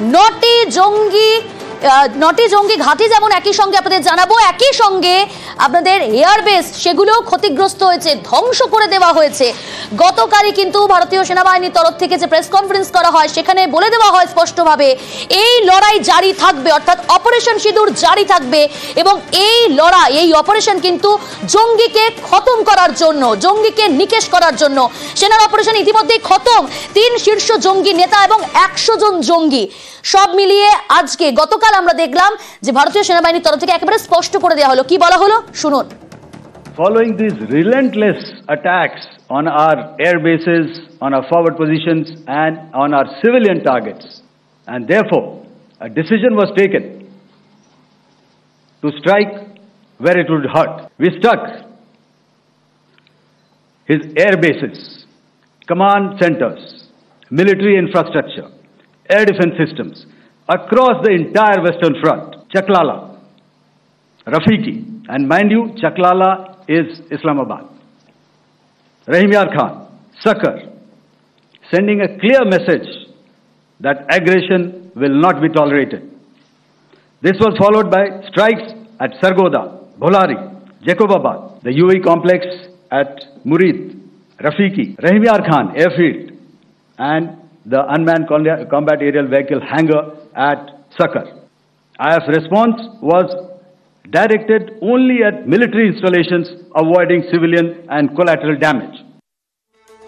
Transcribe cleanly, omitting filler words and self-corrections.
নটি জঙ্গি ঘাঁটি যেমন একই সঙ্গে আপনাদের জানাবো, একই সঙ্গে আপনাদের এয়ারবেস সেগুলোও ক্ষতিগ্রস্ত হয়েছে, ধ্বংস করে দেওয়া হয়েছে। গতকালই কিন্তু ভারতীয় সেনাবাহিনীর তরফ থেকে যে প্রেস কনফারেন্স করা হয় সেখানে বলে দেওয়া হয় স্পষ্টভাবে এই লড়াই জারি থাকবে, অর্থাৎ অপারেশন সিঁদুর জারি থাকবে এবং এই লড়াই, এই অপারেশন কিন্তু জঙ্গিকে খতম করার জন্য, জঙ্গিকে নিকেশ করার জন্য। সেনার অপারেশন ইতিমধ্যেই খতম, 3 শীর্ষ জঙ্গি নেতা এবং 100 জন জঙ্গি। সব মিলিয়ে আজকে গতকাল আমরা দেখলাম যে ভারতীয় সেনাবাহিনীর তরফ থেকে একেবারে স্পষ্ট করে দেওয়া হলো। কি বলা হলো শুনুন। Following these relentless attacks on our air bases, on our forward positions and on our civilian targets, and therefore a decision was taken to strike where it would hurt. We struck his air bases, command centers, military infrastructure, air defense systems across the entire Western Front. Chaklala, Rafiki, and mind you, Chaklala is Islamabad. Rahim Yar Khan, Sakar, sending a clear message that aggression will not be tolerated. This was followed by strikes at Sargoda, Bholari, Jacobabad, the UAE complex at Murid, Rafiki, Rahim Yar Khan airfield, and the unmanned combat aerial vehicle hangar at Sakar. IF response was directed only at military installations, avoiding civilian and collateral damage.